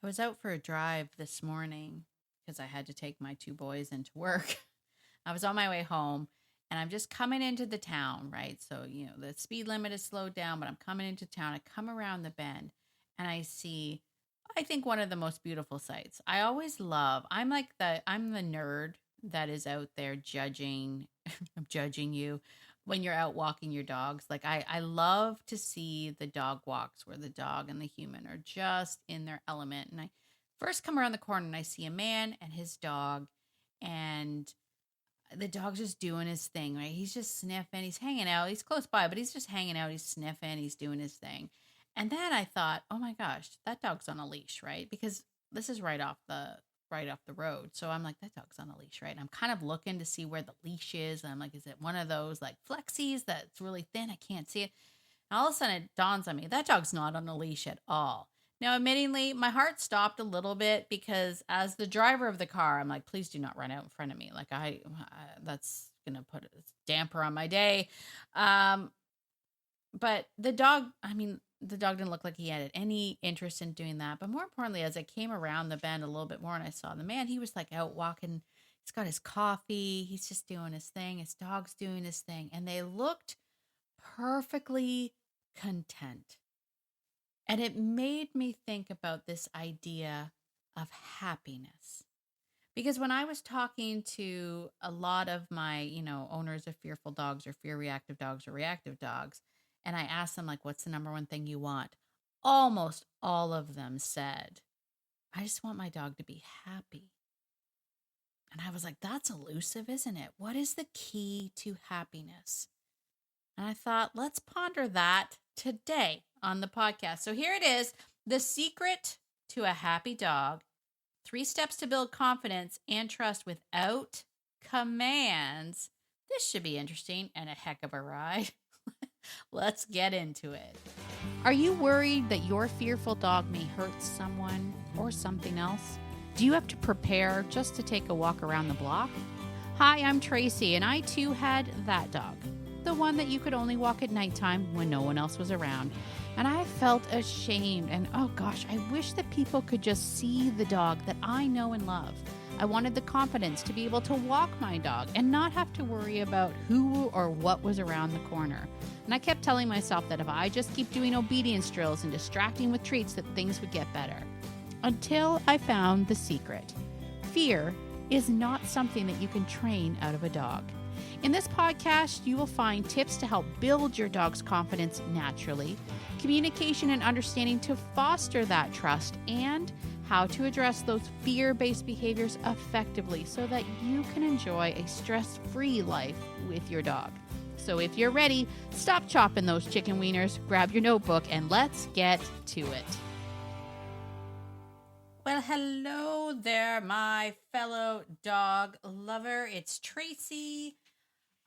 I was out for a drive this morning because I had to take my two boys into work. I was on my way home and I'm just coming into the town, right? So, the speed limit is slowed down, but I'm coming into town. I come around the bend and I see, I think, one of the most beautiful sights. I'm the nerd that is out there judging you when you're out walking your dogs. Like I love to see the dog walks where the dog and the human are just in their element. And I first come around the corner and I see a man and his dog, and the dog's just doing his thing, right? He's just sniffing, he's hanging out, he's close by, but he's just hanging out, he's sniffing, he's doing his thing. And then I thought, oh my gosh, that dog's on a leash, right? Because this is right off the road. So I'm like, that dog's on a leash, right? And I'm kind of looking to see where the leash is. And I'm like, is it one of those like flexies that's really thin? I can't see it. And all of a sudden it dawns on me, that dog's not on a leash at all. Now, admittingly, my heart stopped a little bit because as the driver of the car, I'm like, please do not run out in front of me. Like that's going to put a damper on my day. Um, but the dog didn't look like he had any interest in doing that. But more importantly, as I came around the bend a little bit more and I saw the man, he was like out walking. He's got his coffee. He's just doing his thing. His dog's doing his thing. And they looked perfectly content. And it made me think about this idea of happiness. Because when I was talking to a lot of my, owners of fearful dogs or fear reactive dogs or reactive dogs, and I asked them, like, what's the number one thing you want? Almost all of them said, I just want my dog to be happy. And I was like, that's elusive, isn't it? What is the key to happiness? And I thought, let's ponder that today on the podcast. So here it is, the secret to a happy dog. 3 steps to build confidence and trust without commands. This should be interesting and a heck of a ride. Let's get into it. Are you worried that your fearful dog may hurt someone or something else? Do you have to prepare just to take a walk around the block? Hi, I'm Tracy, and I too had that dog. The one that you could only walk at nighttime when no one else was around. And I felt ashamed, and oh gosh, I wish that people could just see the dog that I know and love. I wanted the confidence to be able to walk my dog and not have to worry about who or what was around the corner. And I kept telling myself that if I just keep doing obedience drills and distracting with treats, that things would get better. Until I found the secret. Fear is not something that you can train out of a dog. In this podcast, you will find tips to help build your dog's confidence naturally, communication and understanding to foster that trust, and how to address those fear-based behaviors effectively so that you can enjoy a stress-free life with your dog. So if you're ready, stop chopping those chicken wieners, grab your notebook, and let's get to it. Well, hello there, my fellow dog lover. It's Tracy.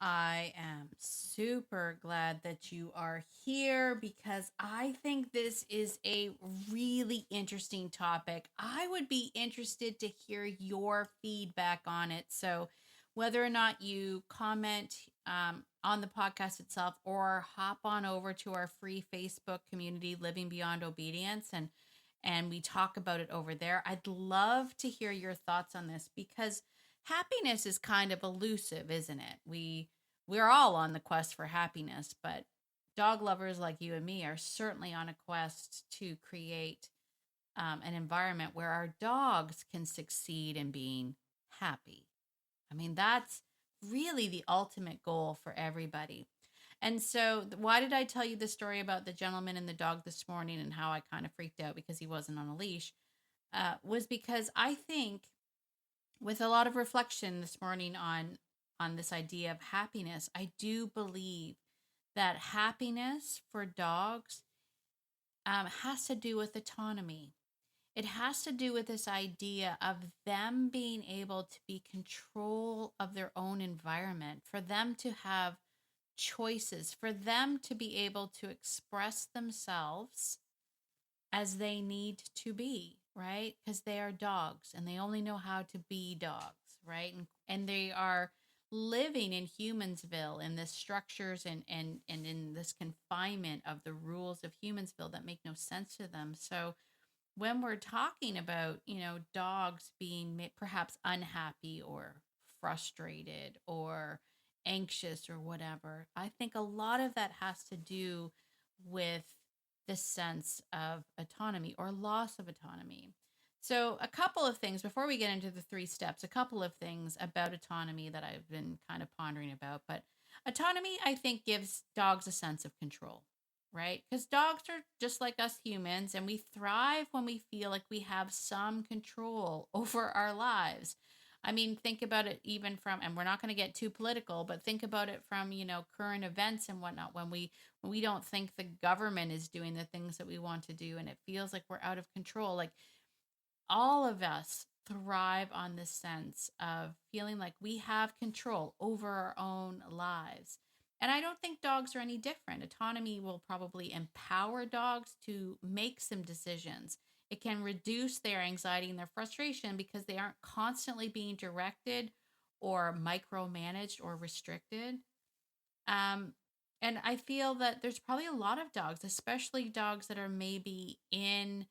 I am super glad that you are here because I think this is a really interesting topic. I would be interested to hear your feedback on it. So, whether or not you comment on the podcast itself or hop on over to our free Facebook community, Living Beyond Obedience, and we talk about it over there. I'd love to hear your thoughts on this because happiness is kind of elusive, isn't it? We're all on the quest for happiness, but dog lovers like you and me are certainly on a quest to create an environment where our dogs can succeed in being happy. I mean, that's really the ultimate goal for everybody. And so, why did I tell you the story about the gentleman and the dog this morning and how I kind of freaked out because he wasn't on a leash? Was because I think, with a lot of reflection this morning on this idea of happiness, I do believe that happiness for dogs has to do with autonomy. It has to do with this idea of them being able to be control of their own environment, for them to have choices, for them to be able to express themselves as they need to be, right? Because they are dogs and they only know how to be dogs, right? And they are living in Humansville, in the structures and in this confinement of the rules of Humansville that make no sense to them. So when we're talking about, dogs being perhaps unhappy or frustrated or anxious or whatever, I think a lot of that has to do with the sense of autonomy or loss of autonomy. So, a couple of things before we get into the three steps, a couple of things about autonomy that I've been kind of pondering about. But autonomy, I think, gives dogs a sense of control, right? Because dogs are just like us humans, and we thrive when we feel like we have some control over our lives. I mean, think about it even from, and we're not going to get too political, but think about it from, current events and whatnot. When we don't think the government is doing the things that we want to do, and it feels like we're out of control. Like all of us thrive on this sense of feeling like we have control over our own lives. And I don't think dogs are any different. Autonomy will probably empower dogs to make some decisions. It can reduce their anxiety and their frustration because they aren't constantly being directed or micromanaged or restricted. Um, and I feel that there's probably a lot of dogs, especially dogs that are maybe in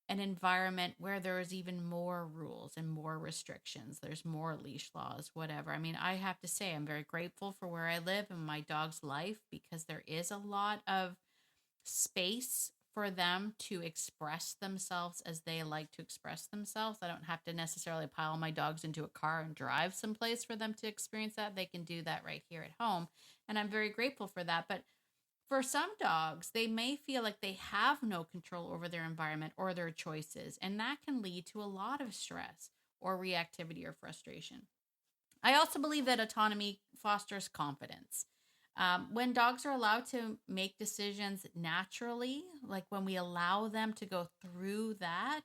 an environment where there's even more rules and more restrictions. There's more leash laws, whatever. I mean, I have to say, I'm very grateful for where I live and my dog's life because there is a lot of space for them to express themselves as they like to express themselves. I don't have to necessarily pile my dogs into a car and drive someplace for them to experience that. They can do that right here at home. And I'm very grateful for that. But for some dogs, they may feel like they have no control over their environment or their choices, and that can lead to a lot of stress or reactivity or frustration. I also believe that autonomy fosters confidence. When dogs are allowed to make decisions naturally, like when we allow them to go through that,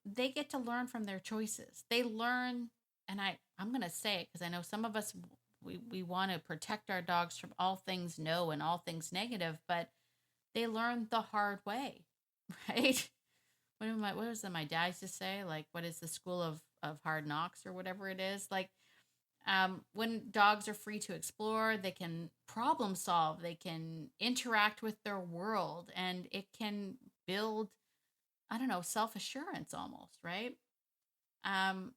they get to learn from their choices. They learn, and I'm going to say it because I know some of us we want to protect our dogs from all things no and all things negative, but they learn the hard way, right? What was it my dad used to say? Like, what is the school of hard knocks or whatever it is? Like, when dogs are free to explore, they can problem solve, they can interact with their world, and it can build, I don't know, self assurance almost, right? Um,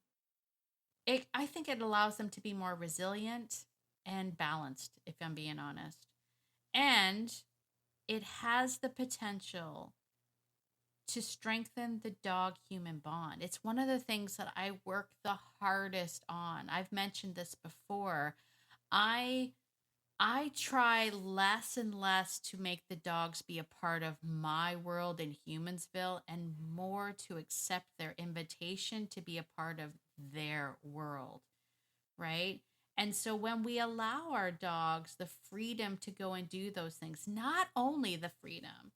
I think it allows them to be more resilient and balanced, if I'm being honest. And it has the potential to strengthen the dog human bond. It's one of the things that I work the hardest on. I've mentioned this before. I I try less and less to make the dogs be a part of my world in Humansville and more to accept their invitation to be a part of their world, right? And so when we allow our dogs the freedom to go and do those things, not only the freedom,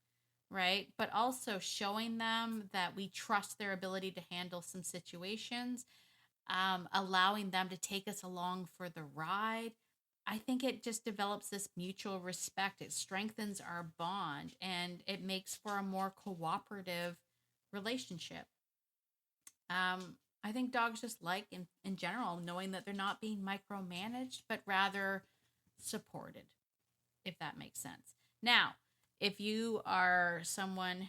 right? But also showing them that we trust their ability to handle some situations, allowing them to take us along for the ride. I think it just develops this mutual respect. It strengthens our bond and it makes for a more cooperative relationship. I think dogs just like, in general, knowing that they're not being micromanaged, but rather supported, if that makes sense. Now, if you are someone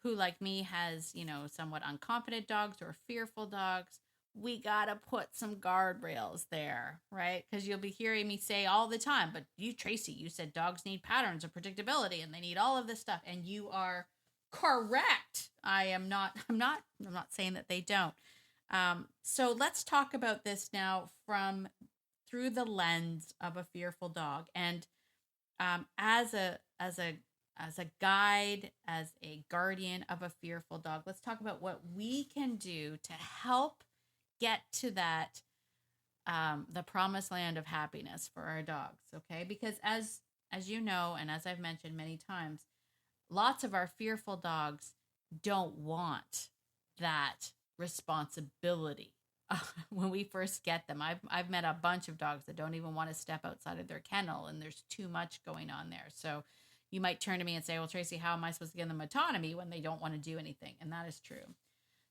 who like me has, somewhat unconfident dogs or fearful dogs, we got to put some guardrails there, right? Because you'll be hearing me say all the time, but you, Tracy, you said dogs need patterns of predictability and they need all of this stuff. And you are correct. I'm not saying that they don't. So let's talk about this now from through the lens of a fearful dog. And as a guide, as a guardian of a fearful dog, let's talk about what we can do to help get to that the promised land of happiness for our dogs. Okay, because as you know, and as I've mentioned many times, lots of our fearful dogs don't want that responsibility. When we first get them, I've met a bunch of dogs that don't even want to step outside of their kennel, and there's too much going on there. So you might turn to me and say, "Well, Tracy, how am I supposed to give them autonomy when they don't want to do anything?" And that is true.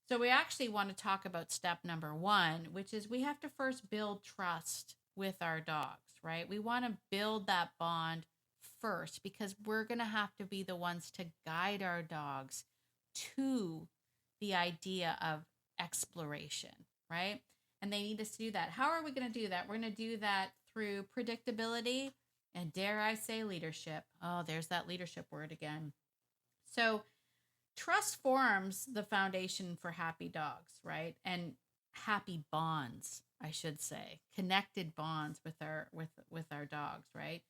So we actually want to talk about step number one, which is we have to first build trust with our dogs, right? We want to build that bond first because we're going to have to be the ones to guide our dogs to the idea of exploration, right? And they need us to do that. How are we going to do that? We're going to do that through predictability and, dare I say, leadership. Oh, there's that leadership word again. So trust forms the foundation for happy dogs, right? And happy bonds, I should say, connected bonds with our dogs, right?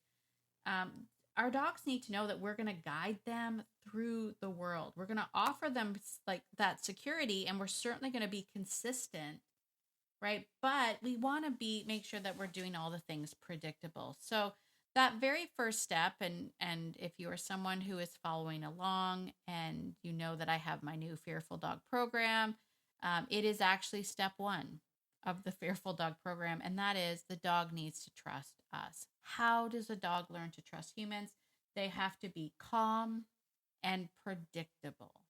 Um, our dogs need to know that we're going to guide them through the world. We're going to offer them like that security, and we're certainly going to be consistent, right? But we want to make sure that we're doing all the things predictable. So that very first step, and if you are someone who is following along and you know that I have my new Fearful Dog program, it is actually step one of the Fearful Dog program, and that is the dog needs to trust us. How does a dog learn to trust humans? They have to be calm and predictable.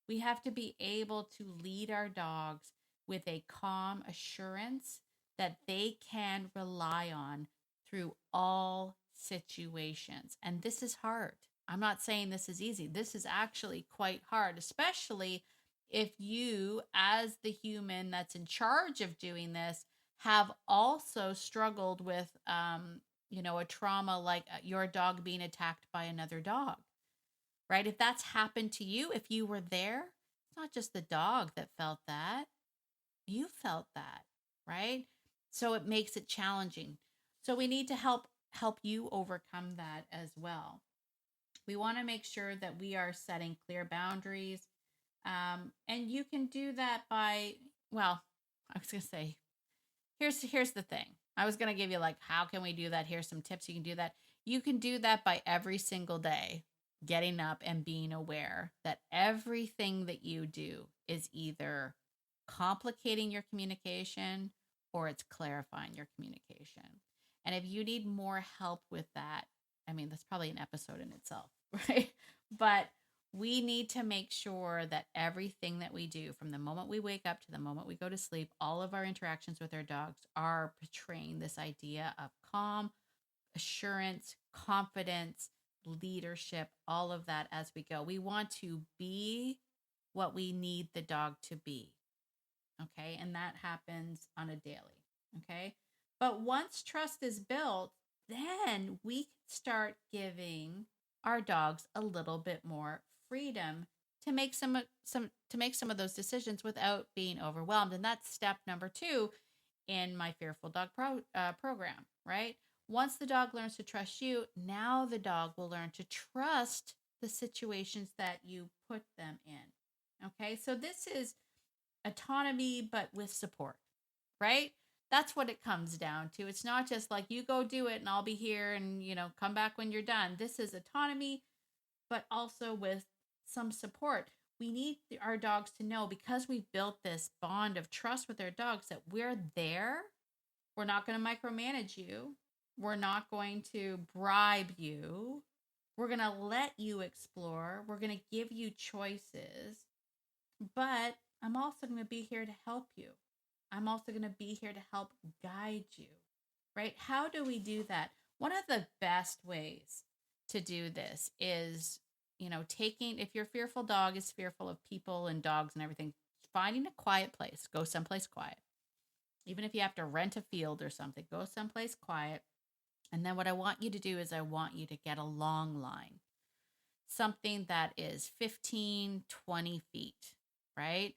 We have to be able to lead our dogs with a calm assurance that they can rely on through all situations. And this is hard. I'm not saying this is easy. This is actually quite hard, especially if you, as the human that's in charge of doing this, have also struggled with, a trauma like your dog being attacked by another dog, right? If that's happened to you, if you were there, it's not just the dog that felt that, you felt that, right? So it makes it challenging. So we need to help you overcome that as well. We want to make sure that we are setting clear boundaries. And you can do that by, well, I was going to say, here's the thing. I was going to give you like, how can we do that? Here's some tips you can do that. You can do that by every single day getting up and being aware that everything that you do is either complicating your communication or it's clarifying your communication. And if you need more help with that, I mean, that's probably an episode in itself, right? But we need to make sure that everything that we do, from the moment we wake up to the moment we go to sleep, all of our interactions with our dogs are portraying this idea of calm, assurance, confidence, leadership, all of that as we go. We want to be what we need the dog to be. Okay. And that happens on a daily. Okay. But once trust is built, then we can start giving our dogs a little bit more freedom to make some of those decisions without being overwhelmed. And that's step number 2 in my Fearful Dog program, right? Once the dog learns to trust you, now the dog will learn to trust the situations that you put them in. Okay, so this is autonomy, but with support, right? That's what it comes down to. It's not just like you go do it and I'll be here and, come back when you're done. This is autonomy, but also with some support. We need our dogs to know, because we've built this bond of trust with our dogs, that we're there. We're not going to micromanage you. We're not going to bribe you. We're going to let you explore. We're going to give you choices. But I'm also going to be here to help you. I'm also going to be here to help guide you, right? How do we do that? One of the best ways to do this is, if your fearful dog is fearful of people and dogs and everything, finding a quiet place, go someplace quiet. Even if you have to rent a field or something, go someplace quiet. And then what I want you to do is I want you to get a long line, something that is 15, 20 feet, right?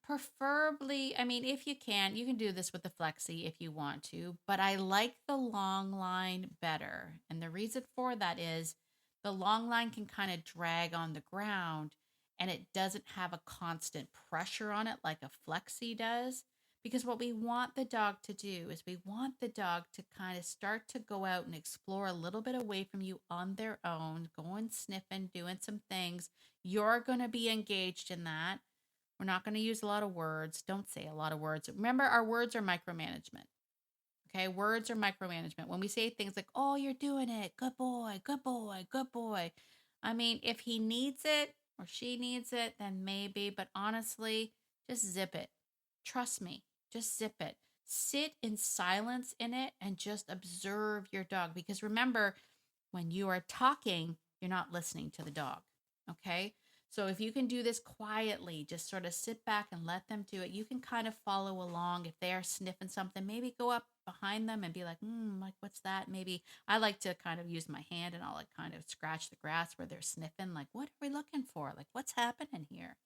Preferably, I mean, if you can do this with the flexi if you want to, but I like the long line better. And the reason for that is the long line can kind of drag on the ground and it doesn't have a constant pressure on it like a flexi does. Because what we want the dog to do is we want the dog to kind of start to go out and explore a little bit away from you on their own, going sniffing, doing some things. You're going to be engaged in that. We're not going to use a lot of words. Don't say a lot of words. Remember, our words are micromanagement. Okay, words are micromanagement. When we say things like, oh, you're doing it, good boy, good boy, good boy. I mean, if he needs it or she needs it, then maybe. But honestly, just zip it. Trust me, just zip it. Sit in silence in it and just observe your dog. Because remember, when you are talking, you're not listening to the dog. Okay? So if you can do this quietly, just sort of sit back and let them do it, you can kind of follow along. If they're sniffing something, maybe go up behind them and be like, like, what's that? Maybe I like to kind of use my hand and I'll like kind of scratch the grass where they're sniffing, like, what are we looking for? Like, what's happening here?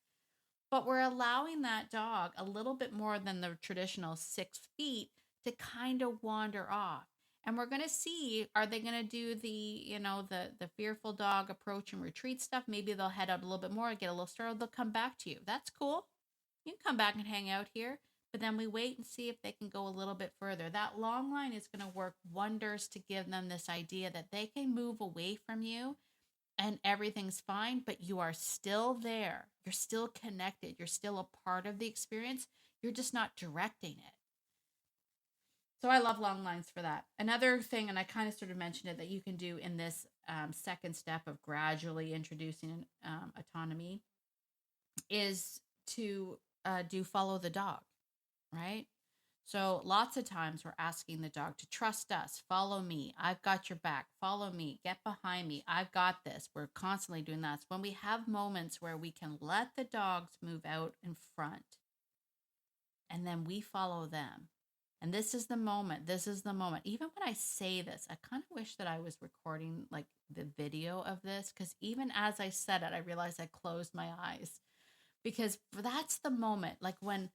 But we're allowing that dog a little bit more than the traditional 6 feet to kind of wander off. And we're going to see, are they going to do the fearful dog approach and retreat stuff? Maybe they'll head out a little bit more, get a little startled, they'll come back to you. That's cool. You can come back and hang out here. But then we wait and see if they can go a little bit further. That long line is going to work wonders to give them this idea that they can move away from you and everything's fine, but you are still there. You're still connected. You're still a part of the experience. You're just not directing it. So I love long lines for that. Another thing, and I kind of sort of mentioned it, that you can do in this second step of gradually introducing autonomy is to do follow the dog, right? So lots of times we're asking the dog to trust us, follow me, I've got your back, follow me, get behind me, I've got this. We're constantly doing that. So when we have moments where we can let the dogs move out in front and then we follow them. And this is the moment. Even when I say this, I kind of wish that I was recording like the video of this, because even as I said it, I realized I closed my eyes, because that's the moment, like when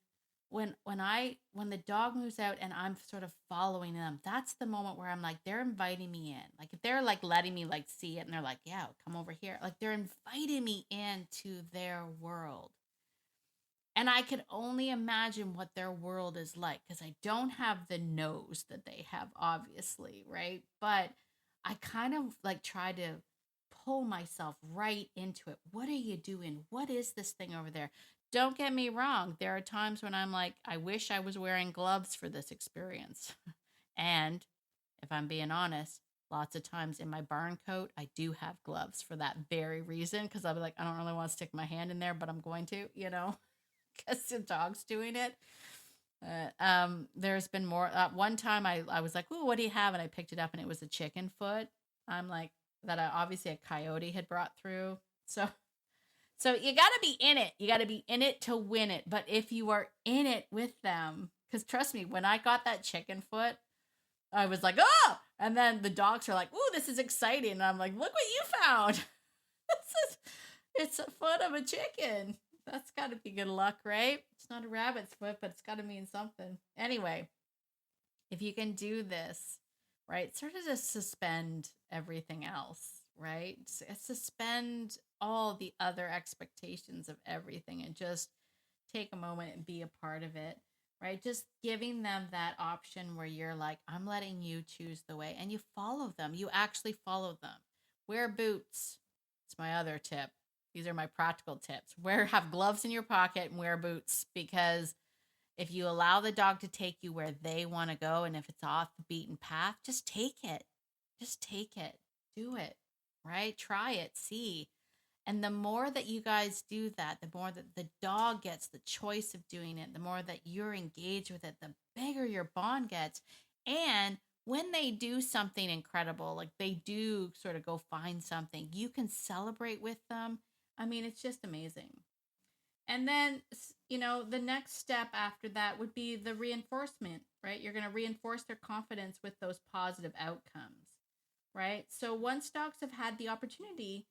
the dog moves out and I'm sort of following them, that's the moment where I'm like, they're inviting me in. Like if they're like letting me like see it and they're like, yeah, come over here, like they're inviting me into their world. And I could only imagine what their world is like, because I don't have the nose that they have, obviously, right? But I kind of like try to pull myself right into it. What are you doing? What is this thing over there? Don't get me wrong. There are times when I'm like, I wish I was wearing gloves for this experience. And if I'm being honest, lots of times in my barn coat, I do have gloves for that very reason, because I'll be like, I don't really want to stick my hand in there, but I'm going to, because the dog's doing it. There's been more. One time I was like, "Ooh, what do you have?" And I picked it up, and it was a chicken foot. I'm like, that obviously a coyote had brought through. So you got to be in it. You got to be in it to win it. But if you are in it with them, because trust me, when I got that chicken foot, I was like, oh! And then the dogs are like, ooh, this is exciting. And I'm like, look what you found. It's a foot of a chicken. That's got to be good luck, right? It's not a rabbit's foot, but it's got to mean something. Anyway, if you can do this, right, sort of just suspend everything else, right? Suspend all the other expectations of everything and just take a moment and be a part of it, right? Just giving them that option where you're like, I'm letting you choose the way, and you follow them. You actually follow them. Wear boots. It's my other tip. These are my practical tips. Have gloves in your pocket and wear boots, because if you allow the dog to take you where they want to go, and if it's off the beaten path, just take it. Just take it. Do it, right? Try it. See. And the more that you guys do that, the more that the dog gets the choice of doing it, the more that you're engaged with it, the bigger your bond gets. And when they do something incredible, like they do sort of go find something, you can celebrate with them. I mean, it's just amazing. And then, the next step after that would be the reinforcement, right? You're going to reinforce their confidence with those positive outcomes, right? So once dogs have had the opportunity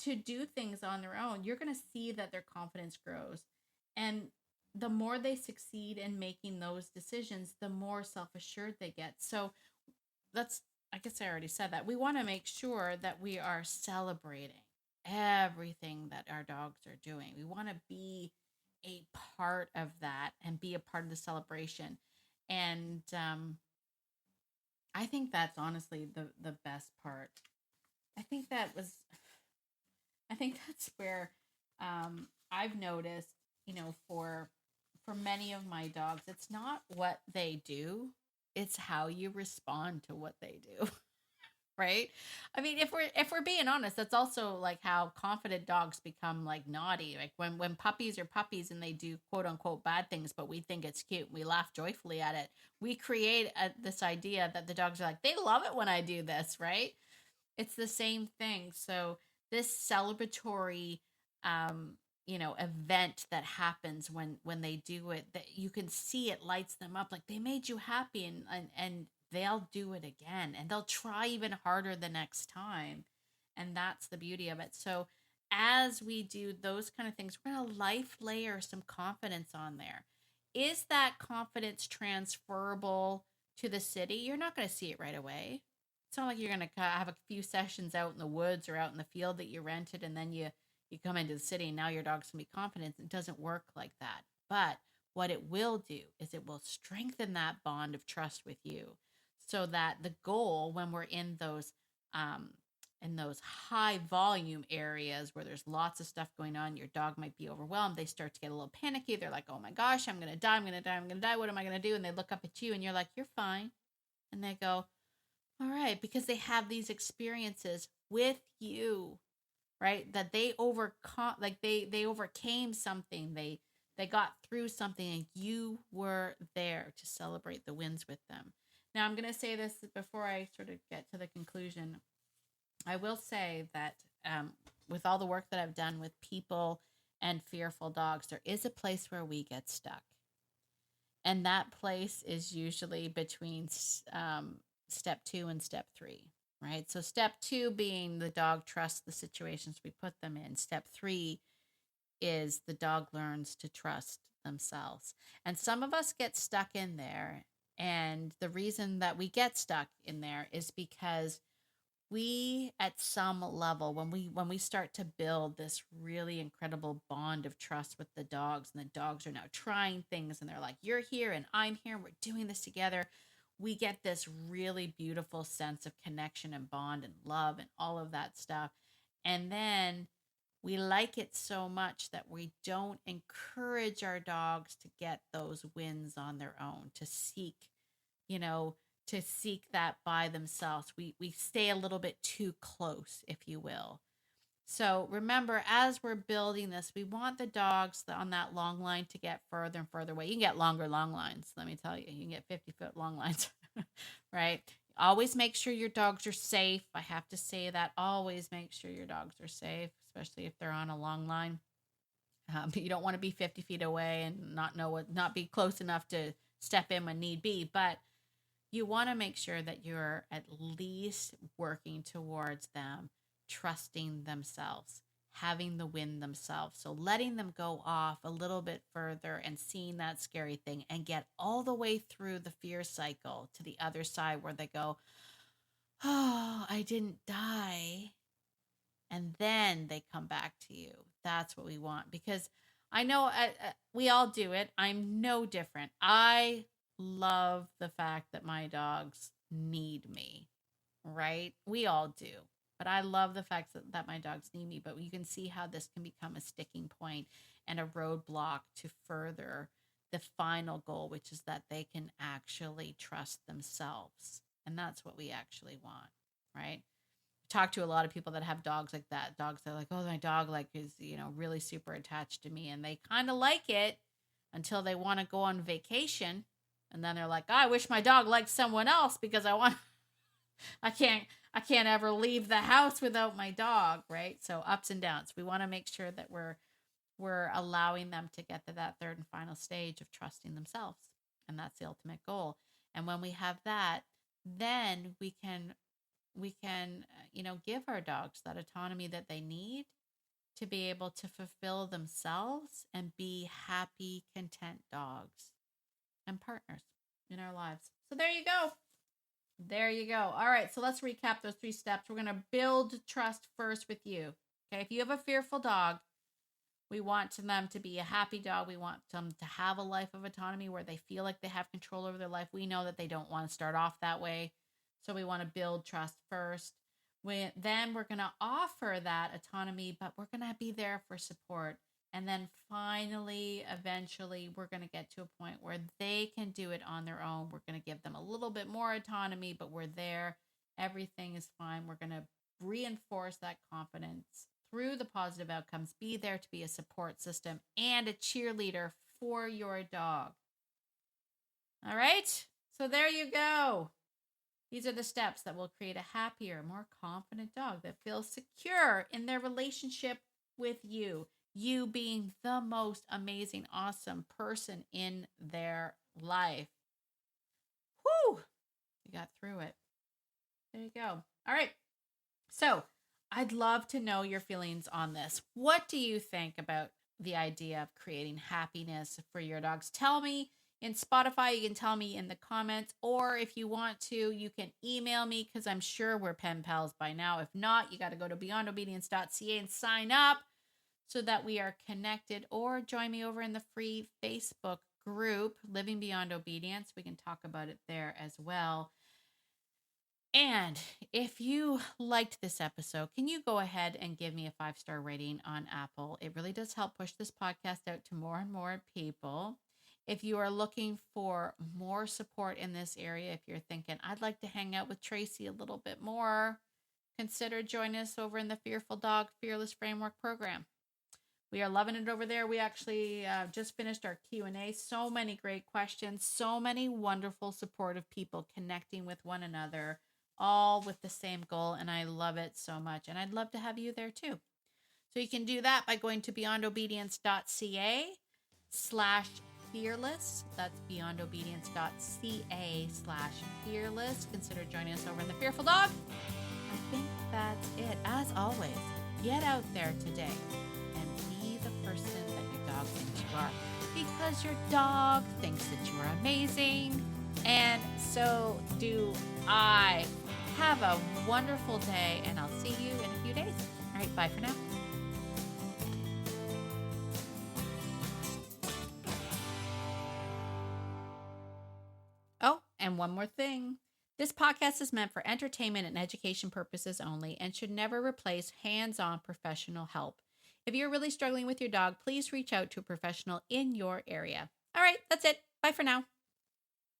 to do things on their own, you're going to see that their confidence grows. And the more they succeed in making those decisions, the more self-assured they get. So I guess I already said that. We want to make sure that we are celebrating everything that our dogs are doing. We want to be a part of that and be a part of the celebration. And I think that's honestly the best part. I think that's where I've noticed, for many of my dogs, it's not what they do, it's how you respond to what they do. Right? I mean, if we're being honest, that's also like how confident dogs become like naughty. Like when puppies are puppies and they do quote unquote bad things, but we think it's cute, we laugh joyfully at it. We create this idea that the dogs are like, they love it when I do this, right? It's the same thing. So this celebratory um, event that happens when they do it, that you can see it lights them up, like they made you happy, and they'll do it again, and they'll try even harder the next time. And that's the beauty of it. So as we do those kind of things, we're going to life layer some confidence on there. Is that confidence transferable to the city? You're not going to see it right away. It's not like you're going to have a few sessions out in the woods or out in the field that you rented, and then you come into the city and now your dog's going to be confident. It doesn't work like that. But what it will do is it will strengthen that bond of trust with you, so that the goal, when we're um, in those high volume areas where there's lots of stuff going on, your dog might be overwhelmed. They start to get a little panicky. They're like, oh my gosh, I'm going to die. I'm going to die. I'm going to die. What am I going to do? And they look up at you and you're like, you're fine. And they go, all right, because they have these experiences with you, right? That they overcome, like they overcame something. They got through something, and you were there to celebrate the wins with them. Now, I'm going to say this before I sort of get to the conclusion. I will say that with all the work that I've done with people and fearful dogs, there is a place where we get stuck. And that place is usually between step 2 and step 3, right? So step 2 being the dog trusts the situations we put them in. Step 3 is the dog learns to trust themselves. And some of us get stuck in there. And the reason that we get stuck in there is because we, at some level, when we start to build this really incredible bond of trust with the dogs, and the dogs are now trying things, and they're like, you're here and I'm here and we're doing this together, we get this really beautiful sense of connection and bond and love and all of that stuff. And then we like it so much that we don't encourage our dogs to get those wins on their own, to seek, you know, to seek that by themselves. We stay a little bit too close, if you will. So remember, as we're building this, we want the dogs on that long line to get further and further away. You can get longer long lines, let me tell you. You can get 50-foot long lines, right? Always make sure your dogs are safe. I have to say that. Always make sure your dogs are safe, especially if they're on a long line. You don't want to be 50 feet away and not be close enough to step in when need be. But you want to make sure that you're at least working towards them trusting themselves, having the win themselves. So letting them go off a little bit further and seeing that scary thing and get all the way through the fear cycle to the other side where they go, oh, I didn't die. And then they come back to you. That's what we want, because I know we all do it. I'm no different. I love the fact that my dogs need me, right? We all do. But I love the fact that my dogs need me. But you can see how this can become a sticking point and a roadblock to further the final goal, which is that they can actually trust themselves. And that's what we actually want, right? Talk to a lot of people that have dogs like that. Dogs that are like, oh, my dog like is, really super attached to me. And they kind of like it until they want to go on vacation. And then they're like, oh, I wish my dog liked someone else because I can't ever leave the house without my dog, right? So ups and downs. We want to make sure that we're allowing them to get to that third and final stage of trusting themselves. And that's the ultimate goal. And when we have that, then we can give our dogs that autonomy that they need to be able to fulfill themselves and be happy, content dogs and partners in our lives. So there you go. There you go. All right, so let's recap those 3 steps. We're going to build trust first with you. Okay, if you have a fearful dog, we want them to be a happy dog. We want them to have a life of autonomy where they feel like they have control over their life. We know that they don't want to start off that way. So we want to build trust first. Then we're going to offer that autonomy, but we're going to be there for support. And then finally, eventually, we're going to get to a point where they can do it on their own. We're going to give them a little bit more autonomy, but we're there. Everything is fine. We're going to reinforce that confidence through the positive outcomes. Be there to be a support system and a cheerleader for your dog. All right? So there you go. These are the steps that will create a happier, more confident dog that feels secure in their relationship with you, you being the most amazing, awesome person in their life. Whew, you got through it. There you go. All right. So I'd love to know your feelings on this. What do you think about the idea of creating happiness for your dogs? Tell me in Spotify. You can tell me in the comments, or if you want to, you can email me because I'm sure we're pen pals by now. If not, you got to go to beyondobedience.ca and sign up so that we are connected, or join me over in the free Facebook group, Living Beyond Obedience. We can talk about it there as well. And if you liked this episode, can you go ahead and give me a 5-star rating on Apple? It really does help push this podcast out to more and more people. If you are looking for more support in this area, if you're thinking, I'd like to hang out with Tracy a little bit more, consider joining us over in the Fearful Dog Fearless Framework program. We are loving it over there. We actually just finished our Q&A. So many great questions, so many wonderful, supportive people connecting with one another, all with the same goal. And I love it so much. And I'd love to have you there too. So you can do that by going to beyondobedience.ca/fearless. That's beyondobedience.ca/fearless. Consider joining us over in the Fearful Dog. I think that's it. As always, get out there today and be the person that your dog thinks you are, because your dog thinks that you are amazing, and so do I. Have a wonderful day, and I'll see you in a few days. All right, bye for now. Oh, and one more thing. This podcast is meant for entertainment and education purposes only and should never replace hands-on professional help. If you're really struggling with your dog, please reach out to a professional in your area. All right, that's it. Bye for now.